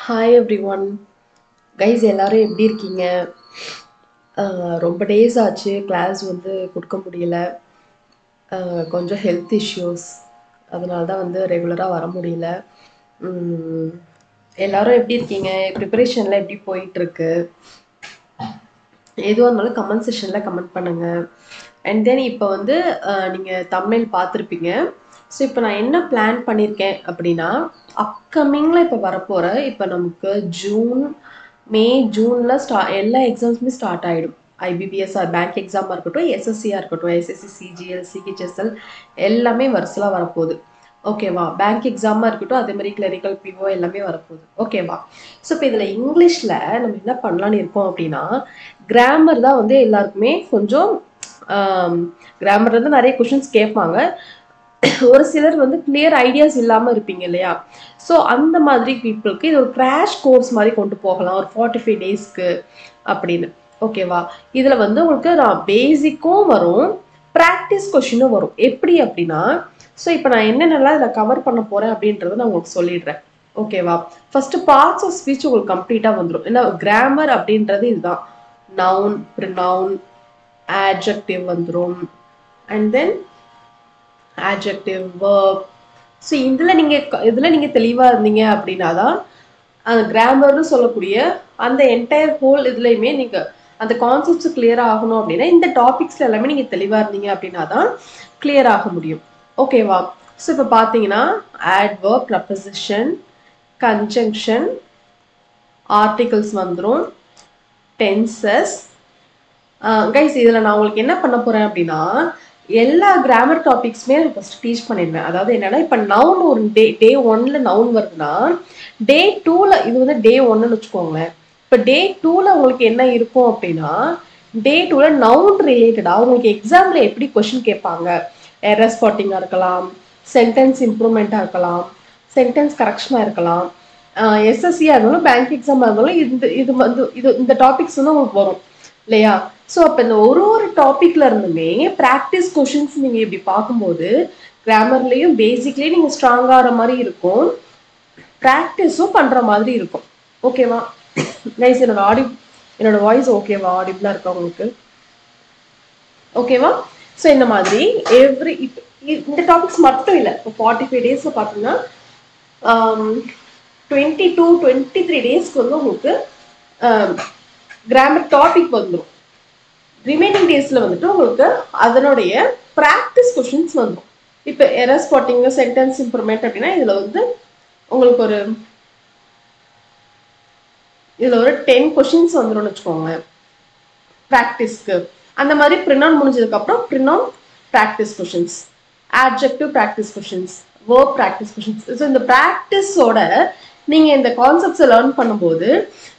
Hi every one guys, எல்லாரும் எப்படி இருக்கீங்க? ரொம்ப டேஸ் ஆச்சு கிளாஸ் வந்து கொடுக்க முடியல. கொஞ்சம் ஹெல்த் இஷ்யூஸ், அதனால தான் வந்து ரெகுலராக வர முடியல. உம், எல்லாரும் எப்படி இருக்கீங்க? ப்ரிப்பரேஷன்லாம் எப்படி போயிட்டுருக்கு? எதுவாக இருந்தாலும் கமெண்ட் செஷனில் கமெண்ட் பண்ணுங்கள். அண்ட் தென் இப்போ வந்து நீங்கள் தமிழ் பார்த்துருப்பீங்க. ஸோ இப்போ நான் என்ன பிளான் பண்ணியிருக்கேன் அப்படின்னா, அப்கமிங்கில் இப்போ வரப்போகிற இப்போ நமக்கு ஜூனில் எல்லா எக்ஸாம்ஸுமே ஸ்டார்ட் ஆகிடும். ஐபிபிஎஸ் பேங்க் எக்ஸாமாக இருக்கட்டும், எஸ்எஸ்சியாக இருக்கட்டும், எஸ்எஸ்சி, சிஜிஎல், சிஹெச்எஸ்எல் எல்லாமே வரிசலாக வரப்போகுது. ஓகேவா? பேங்க் எக்ஸாமாக இருக்கட்டும், அதே மாதிரி கிளரிக்கல் பிஓ எல்லாமே வரப்போகுது. ஓகேவா? ஸோ இப்போ இதில் இங்கிலீஷில் நம்ம என்ன பண்ணலான்னு இருக்கோம் அப்படின்னா, கிராமர் தான் வந்து எல்லாருக்குமே கொஞ்சம் கிராமர் வந்து நிறைய கொஷின்ஸ் கேட்பாங்க. ஒரு சிலர் வந்து கிளியர் ஐடியாஸ் இல்லாமல் இருப்பீங்க இல்லையா? ஸோ அந்த மாதிரி பீப்புளுக்கு இது ஒரு கிராஷ் கோர்ஸ் மாதிரி கொண்டு போகலாம், ஒரு 45 டேஸ்க்கு அப்படின்னு. ஓகேவா? இதில் வந்து உங்களுக்கு நான் பேசிக்கும் வரும், ப்ராக்டிஸ் கொஷினும் வரும். எப்படி அப்படின்னா, ஸோ இப்போ நான் என்னென்னலாம் இதில் கவர் பண்ண போகிறேன் அப்படின்றத நான் உங்களுக்கு சொல்லிடுறேன். ஓகேவா? ஃபர்ஸ்ட் பார்ட்ஸ் ஆஃப் ஸ்பீச் உங்களுக்கு கம்ப்ளீட்டாக வந்துடும். ஏன்னா கிராமர் அப்படின்றது இதுதான். நவுன், ப்ரினவுன், adjective வந்துரும், and then adjective, verb. So இதில் நீங்கள் தெளிவாக இருந்தீங்க அப்படின்னா தான் அந்த கிராமர்னு சொல்லக்கூடிய அந்த என்டையர் ஹோல் இதுலையுமே நீங்கள் அந்த கான்செப்ட்ஸ் கிளியர் ஆகணும் அப்படின்னா இந்த டாபிக்ஸில் எல்லாமே நீங்கள் தெளிவாக இருந்தீங்க அப்படின்னா தான் கிளியர் ஆக முடியும். ஓகேவா? ஸோ இப்போ பார்த்தீங்கன்னா adverb, preposition, conjunction, articles வந்துடும், tenses. கைஸ், இதில் நான் உங்களுக்கு என்ன பண்ண போகிறேன் அப்படின்னா, எல்லா கிராமர் டாபிக்ஸுமே ஃபஸ்ட் டீச் பண்ணிடுவேன். அதாவது என்னென்னா, இப்போ நவுன் ஒரு டே 1ல் நவுன் வருதுன்னா, டே 2ல் இது வந்து டே 1ன்னு வச்சுக்கோங்களேன். இப்போ டே 2ல் உங்களுக்கு என்ன இருக்கும் அப்படின்னா, டே 2ல் நவுன் ரிலேட்டடாக உங்களுக்கு எக்ஸாமில் எப்படி கொஷின் கேட்பாங்க, எரர் ஸ்பாட்டிங்காக இருக்கலாம், சென்டென்ஸ் இம்ப்ரூவ்மெண்ட்டாக இருக்கலாம், சென்டென்ஸ் கரெக்ஷனாக இருக்கலாம், எஸ்எஸ்சியாக இருந்தாலும் பேங்க் எக்ஸாமாக இருந்தாலும் இந்த டாபிக்ஸ் வந்து உங்களுக்கு வரும் இல்லையா? ஸோ அப்போ இந்த ஒரு டாப்பிக்ல இருந்துமே ப்ராக்டிஸ் கொஷின்ஸ் நீங்கள் இப்படி பார்க்கும்போது கிராமர்லேயும் பேசிக்லேயும் நீங்கள் ஸ்ட்ராங்காகிற மாதிரி இருக்கும், ப்ராக்டிஸும் பண்ணுற மாதிரி இருக்கும். ஓகேவா கைஸ்? என்னோட வாய்ஸ் ஓகேவா? ஆடிபிளாக இருக்கா உங்களுக்கு? ஓகேவா? ஸோ இந்த மாதிரி இந்த டாபிக்ஸ் மட்டும் இல்லை, இப்போ 45 டேஸில் பார்த்தீங்கன்னா 22-23 டேஸ்க்கு வந்து உங்களுக்கு கிராமர் டாபிக் வந்துடும். ரிமைனிங் டேஸில் வந்துட்டு உங்களுக்கு அதனுடைய ப்ராக்டிஸ் கொஷின்ஸ் வந்துடும். இப்போ எரர் ஸ்பாட்டிங், சென்டென்ஸ் இம்ப்ரூவ்மெண்ட் அப்படின்னா இதில் வந்து உங்களுக்கு இதில் ஒரு 10 கொஷின்ஸ் வந்துடும்னு வச்சுக்கோங்க ப்ராக்டிஸ்க்கு. அந்த மாதிரி ப்ரினவுன் முடிஞ்சதுக்கப்புறம் pronoun practice questions, adjective practice questions, verb practice questions. So இந்த ப்ராக்டிஸோட நீங்கள் இந்த கான்செப்ட்ஸை லேர்ன் பண்ணும்போது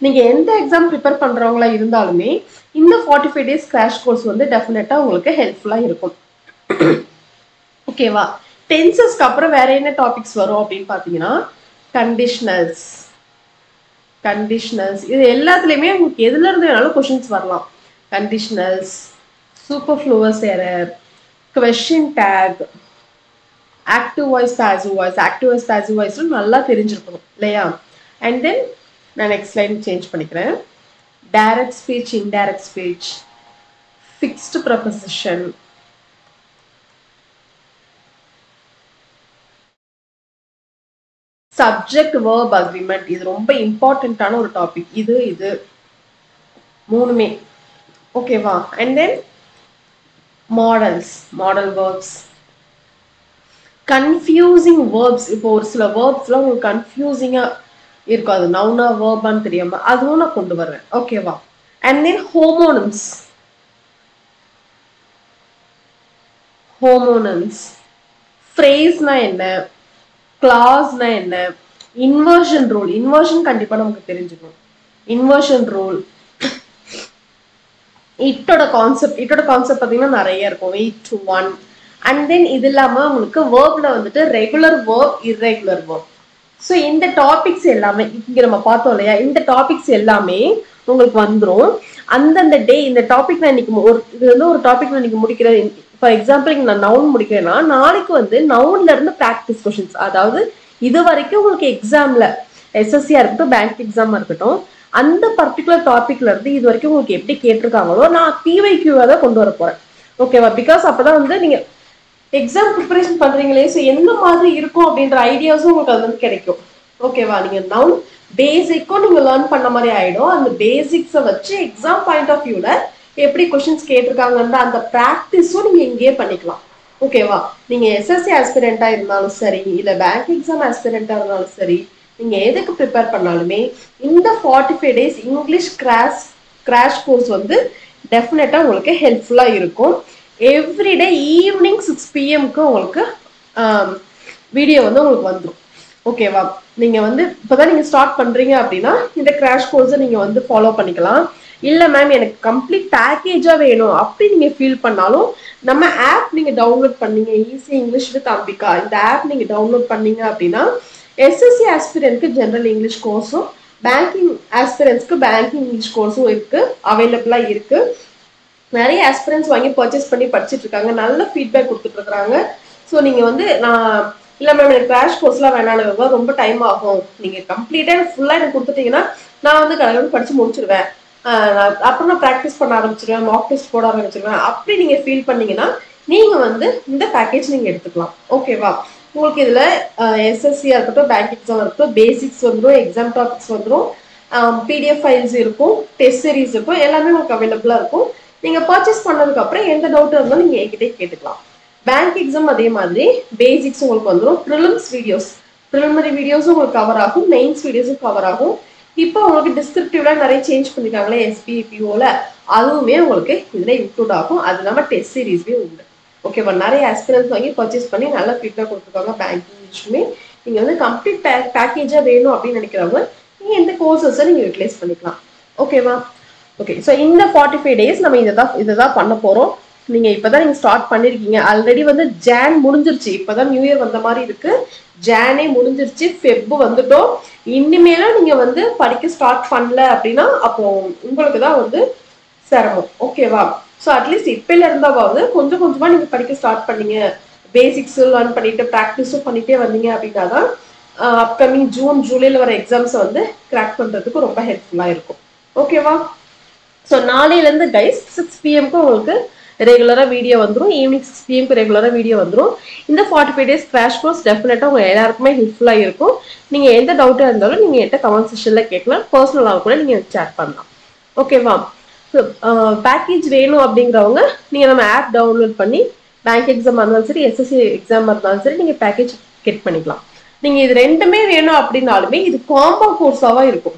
நீங்கள் எந்த எக்ஸாம் ப்ரிப்பேர் பண்ணுறவங்களா இருந்தாலுமே இந்த 45 டேஸ் கிராஷ் கோர்ஸ் வந்து டெஃபினட்டாக உங்களுக்கு ஹெல்ப்ஃபுல்லாக இருக்கும். ஓகேவா? டென்சஸ்க்கு அப்புறம் வேற என்ன டாபிக்ஸ் வரும் அப்படின்னு பார்த்தீங்கன்னா, கண்டிஷனல்ஸ் இது எல்லாத்துலேயுமே உங்களுக்கு எதுல இருந்து வேணாலும் கொஷின்ஸ் வரலாம். Conditionals, superfluous error, question tag, active voice, passive voice நல்லா தெரிஞ்சிருக்கணும் இல்லையா? அண்ட் தென் நான் நெக்ஸ்ட் லைன் சேஞ்ச் பண்ணிக்கிறேன். Direct speech, indirect speech, fixed preposition, subject verb agreement. இது ரொம்ப இம்பார்ட்டண்ட்டான ஒரு டாபிக். இது மூணுமே. ஓகேவா? And then modal verbs, confusing verbs. இப்போ ஒரு சில வேர்ப்ஸ்லாம் உங்களுக்கு கன்ஃபியூசிங்காக இருக்கும், அது நவுனா வேர்பான்னு தெரியாமல், அதுவும் நான் கொண்டு வருவேன். ஓகேவா? அண்ட் தென் ஹோமோனம்ஸ், ஃப்ரேஸ்னா என்ன, கிளாஸ்னா என்ன, இன்வர்ஷன் ரூல். இன்வர்ஷன் கண்டிப்பாக நமக்கு தெரிஞ்சுக்கணும். இன்வர்ஷன் ரூல், இட்டோட கான்செப்ட் பார்த்தீங்கன்னா நிறைய இருக்கும், 8 to 1. அண்ட் தென் இது இல்லாமல் உங்களுக்கு வேர்பில் வந்துட்டு regular verb, irregular verb. So இந்த டாபிக்ஸ் எல்லாமே இங்கே நம்ம பார்த்தோம் இல்லையா, இந்த டாபிக்ஸ் எல்லாமே உங்களுக்கு வந்துடும். அந்தந்த டே இந்த டாபிக் நான் இன்னைக்கு இது வந்து ஒரு டாபிக் நான் இன்னைக்கு முடிக்கிறேன். ஃபார் எக்ஸாம்பிள் இங்கே நான் நவுன் முடிக்கிறேன்னா நாளைக்கு வந்து நவுன்ல இருந்து ப்ராக்டிஸ் கொஷின்ஸ், அதாவது இது வரைக்கும் உங்களுக்கு எக்ஸாமில் எஸ்எஸ்சியா இருக்கட்டும் பேங்க் எக்ஸாமா இருக்கட்டும் அந்த பர்டிகுலர் டாபிக்ல இருந்து இது வரைக்கும் உங்களுக்கு எப்படி கேட்டிருக்காங்களோ நான் பிவைக்யூவா தான் கொண்டு வர போறேன். ஓகேவா? பிகாஸ் அப்பதான் வந்து நீங்க எக்ஸாம் ப்ரிப்பரேஷன் பண்றீங்களே, ஸோ எந்த மாதிரி இருக்கும் அப்படின்ற ஐடியாஸும் உங்களுக்கு அது வந்து கிடைக்கும். ஓகேவா? நீங்க நவுன் பேசிக்கும் நீங்க லேர்ன் பண்ண மாதிரி ஆயிடும். அந்த பேசிக்ஸை வச்சு எக்ஸாம் பாயிண்ட் ஆஃப் வியூல எப்படி கொஸ்டின்ஸ் கேட்டிருக்காங்கன்ற அந்த ப்ராக்டிஸும் நீங்க இங்கேயே பண்ணிக்கலாம். ஓகேவா? நீங்க எஸ்எஸ்சி ஆஸ்பிரண்டா இருந்தாலும் சரி, இல்ல பேங்க் எக்ஸாம் ஆஸ்பிரண்டா இருந்தாலும் சரி, நீங்க எதுக்கு ப்ரிப்பேர் பண்ணாலுமே இந்த 45 days இங்கிலீஷ் கிராஷ் கோர்ஸ் வந்து டெஃபினட்டா உங்களுக்கு ஹெல்ப்ஃபுல்லா இருக்கும். எவ்ரிடே ஈவினிங் 6 PM உங்களுக்கு வீடியோ வந்து உங்களுக்கு வந்துடும். ஓகேவா? நீங்க வந்து இப்பதான் நீங்க ஸ்டார்ட் பண்றீங்க அப்படின்னா இந்த கிராஷ் கோர்ஸை நீங்க வந்து ஃபாலோ பண்ணிக்கலாம். இல்ல மேம் எனக்கு கம்ப்ளீட் பேக்கேஜா வேணும் அப்படி நீங்க ஃபீல் பண்ணாலும் நம்ம ஆப் நீங்க டவுன்லோட் பண்ணீங்க, ஈஸி இங்கிலீஷ் வித் அம்பிகா இந்த ஆப் நீங்க டவுன்லோட் பண்ணீங்க அப்படின்னா எஸ்எஸ்சி ஆஸ்பிரண்ட்க்கு ஜெனரல் இங்கிலீஷ் கோர்ஸும் பேங்கிங் ஆஸ்பிரண்ட்ஸ்க்கு பேங்கிங் இங்கிலீஷ் கோர்ஸும் இருக்கு, அவைலபிளா இருக்கு. நிறைய ஆஸ்பிரண்ட்ஸ் வாங்கி பர்ச்சேஸ் பண்ணி படிச்சுட்டு இருக்காங்க, நல்ல ஃபீட்பேக் கொடுத்துட்டு இருக்காங்க. ஸோ நீங்க வந்து நான் இல்லை மேம் எனக்கு கிராஷ் கோர்ஸ்லாம் வேணாம், ரொம்ப டைம் ஆகும், நீங்க கம்ப்ளீட்டா ஃபுல்லா எனக்கு கொடுத்துட்டீங்கன்னா நான் வந்து கடற்கரை படிச்சு முடிச்சிருவேன், அப்புறம் நான் ப்ராக்டிஸ் பண்ண ஆரம்பிச்சிருவேன், மாக் டெஸ்ட் போட ஆரம்பிச்சிருவேன் அப்படி நீங்க ஃபீல் பண்ணீங்கன்னா நீங்க வந்து இந்த பேக்கேஜ் நீங்க எடுத்துக்கலாம். ஓகேவா? உங்களுக்கு இதுல எஸ்எஸ்சியா இருக்கட்டும் பேங்க் எக்ஸாம் இருக்கட்டும் பேசிக்ஸ் வந்துடும், எக்ஸாம் டாபிக்ஸ் வந்துடும், பிடிஎஃப் ஃபைல்ஸ் இருக்கும், டெஸ்ட் சீரீஸ் இருக்கும், எல்லாமே உங்களுக்கு அவைலபிளா இருக்கும். நீங்க பர்ச்சேஸ் பண்ணதுக்கு அப்புறம் எந்த டவுட் இருந்தாலும் நீங்க என்கிட்டே கேட்டுக்கலாம். பேங்க் எக்ஸாம் அதே மாதிரி பேசிக்ஸ் உங்களுக்கு வந்துடும், ப்ரிலிம்ஸ் வீடியோஸ் ப்ரிலிமினரி வீடியோஸும் உங்களுக்கு கவர் ஆகும், மெயின்ஸ் வீடியோஸும் கவர் ஆகும். இப்போ உங்களுக்கு டிஸ்கிரிப்டிவ்ல நிறைய சேஞ்ச் பண்ணிருக்காங்களே எஸ்பிபிஓல, அதுவுமே உங்களுக்கு இதுல இன்க்ளூட் ஆகும். அது இல்லாம டெஸ்ட் சீரீஸ்மே உண்டு. ஓகேவா? நிறைய ஆஸ்பிரன்ஸ் வாங்கி பர்ச்சேஸ் பண்ணி நல்ல ஃபீட்பேக் கொடுத்துருக்காங்க. பேங்கிங் இங்கிலீஷுமே நீங்க வந்து கம்ப்ளீட் பேக்கேஜா வேணும் அப்படின்னு நினைக்கிறவங்க நீங்க இந்த கோர்சஸை நீங்க யூட்டிலைஸ் பண்ணிக்கலாம். ஓகேவா? ஓகே, ஸோ இந்த 45 days நம்ம இதை பண்ண போறோம். நீங்க இப்பதான் நீங்க ஸ்டார்ட் பண்ணிருக்கீங்க, ஆல்ரெடி வந்து ஜான் முடிஞ்சிருச்சு, இப்பதான் நியூ இயர் வந்த மாதிரி இருக்கு, ஜானே முடிஞ்சிருச்சு, ஃபெப் வந்துட்டோம். இனிமேலும் நீங்க வந்து படிக்க ஸ்டார்ட் பண்ணல அப்படின்னா அப்போ உங்களுக்கு தான் வந்து சிரமம். ஓகேவா? ஸோ அட்லீஸ்ட் இப்பல இருந்தாவது கொஞ்சம் கொஞ்சமா நீங்க படிக்க ஸ்டார்ட் பண்ணீங்க, பேசிக்ஸ் லேர்ன் பண்ணிட்டு ப்ராக்டிஸும் பண்ணிட்டே வந்தீங்க அப்படின்னா தான் அப்கமிங் ஜூன் ஜூலைல வர எக்ஸாம்ஸை வந்து கிராக் பண்றதுக்கு ரொம்ப ஹெல்ப்ஃபுல்லா இருக்கும். ஓகேவா? ஸோ நாளையிலேருந்து கைஸ் 6 PM உங்களுக்கு ரெகுலராக வீடியோ வந்துடும், ஈவினிங் 6 PM ரெகுலராக வீடியோ வந்துடும். இந்த 45 days கிராஷ் கோர்ஸ் டெஃபினட்டாக உங்கள் எல்லாருக்குமே ஹெல்ப்ஃபுல்லாக இருக்கும். நீங்கள் எந்த டவுட்டாக இருந்தாலும் நீங்கள் என்கிட்ட கமெண்ட் செக்ஷனில் கேட்கலாம், பர்சனலாக கூட நீங்கள் சேட் பண்ணலாம். ஓகேவா? ஸோ பேக்கேஜ் வேணும் அப்படிங்கிறவங்க நீங்கள் நம்ம ஆப் டவுன்லோட் பண்ணி பேங்க் எக்ஸாம் இருந்தாலும் சரி எஸ்எஸ்சி எக்ஸாம் இருந்தாலும் சரி நீங்கள் பேக்கேஜ் கெட் பண்ணிக்கலாம். நீங்கள் இது ரெண்டுமே வேணும் அப்படின்னாலுமே இது காம்போ கோர்ஸாக இருக்கும்,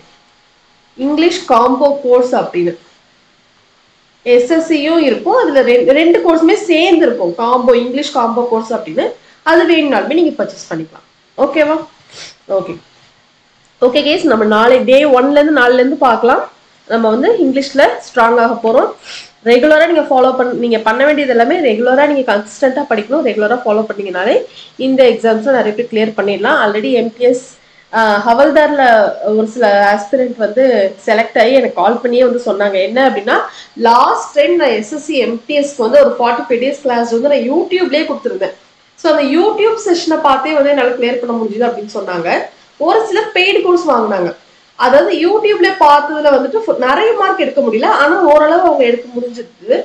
இங்கிலீஷ் காம்போ கோர்ஸ் அப்படின்னு எஸ்எஸ்சியும் இருக்கும், அதுல ரெண்டு கோர்ஸுமே சேர்ந்து இருக்கும், காம்போ இங்கிலீஷ் காம்போ கோர்ஸ் அப்படின்னு. அது வேணும்னாலுமே நீங்க பர்ச்சேஸ் பண்ணிக்கலாம். ஓகேவா? ஓகே ஓகே கேஸ், நம்ம நாளை டே 1லேருந்து 4லேருந்து பார்க்கலாம். நம்ம வந்து இங்கிலீஷ்ல ஸ்ட்ராங் ஆக போறோம். ரெகுலரா நீங்க ஃபாலோ நீங்க பண்ண வேண்டியது எல்லாமே ரெகுலரா நீங்க கன்சிஸ்டன்டா படிக்கணும். ரெகுலரா ஃபாலோ பண்ணீங்கனாலே இந்த எக்ஸாம்ஸை நிறைய பேர் கிளியர் பண்ணிடலாம். ஆல்ரெடி எம்டிஎஸ் ஹவல்தார்ல ஒரு சில ஆஸ்பிரண்ட் வந்து செலக்ட் ஆகி எனக்கு கால் பண்ணியே வந்து சொன்னாங்க. என்ன அப்படின்னா, லாஸ்ட் டைம் நான் எஸ்எஸ்சி எம்டிஎஸ்க்கு வந்து ஒரு 45 days கிளாஸ் வந்து நான் யூடியூப்லேயே கொடுத்துருந்தேன். ஸோ அந்த யூடியூப் செஷனை பார்த்தே வந்து என்னால் கிளியர் பண்ண முடியுது அப்படின்னு சொன்னாங்க. ஒரு சில பெய்டு கோர்ஸ் வாங்கினாங்க, அதாவது யூடியூப்ல பார்த்ததுல வந்துட்டு நிறைய மார்க் எடுக்க முடியல, ஆனால் ஓரளவு அவங்க எடுக்க முடிஞ்சது.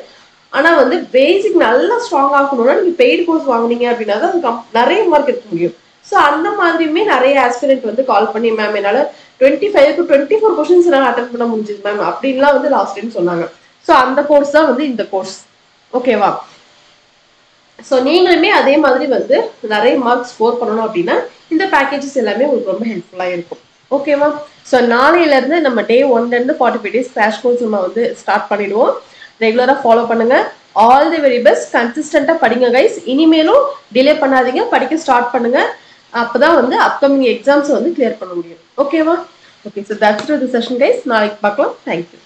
ஆனால் வந்து பேசிக் நல்லா ஸ்ட்ராங் ஆகணும்னா நீங்கள் பெய்டு கோர்ஸ் வாங்கினீங்க அப்படின்னா தான் நிறைய மார்க் எடுக்க முடியும். ஸோ அந்த மாதிரியுமே நிறைய ஆஸ்பிரண்ட் வந்து கால் பண்ணி மேம் என்னால் 25 to 24 கொஸ்டின்ஸ் என்னால் அட்டன் பண்ண முடிஞ்சது மேம் அப்படின்லாம் வந்து லாஸ்ட் டைம் சொன்னாங்க. ஸோ அந்த கோர்ஸ் தான் வந்து இந்த கோர்ஸ். ஓகேவா? ஸோ நீங்களுமே அதே மாதிரி வந்து நிறைய மார்க் ஸ்கோர் பண்ணணும் அப்படின்னா இந்த பேக்கேஜஸ் எல்லாமே உங்களுக்கு ரொம்ப ஹெல்ப்ஃபுல்லாக இருக்கும். ஓகேவா? ஸோ நாளையிலேருந்து நம்ம டே 1லேருந்து 45 days கிராஷ் கோர்ஸ் நம்ம வந்து ஸ்டார்ட் பண்ணிடுவோம். ரெகுலராக ஃபாலோ பண்ணுங்க. All the very best. கன்சிஸ்டண்டாக படிங்க கைஸ். இனிமேலும் டிலே பண்ணாதீங்க, படிக்க ஸ்டார்ட் பண்ணுங்க. அப்பதான் வந்து அப்கமிங் எக்ஸாம்ஸ் வந்து கிளியர் பண்ண முடியும். ஓகேவா? Okay, so that's it the session guys. நாளைக்கு பார்க்கலாம். தேங்க்யூ.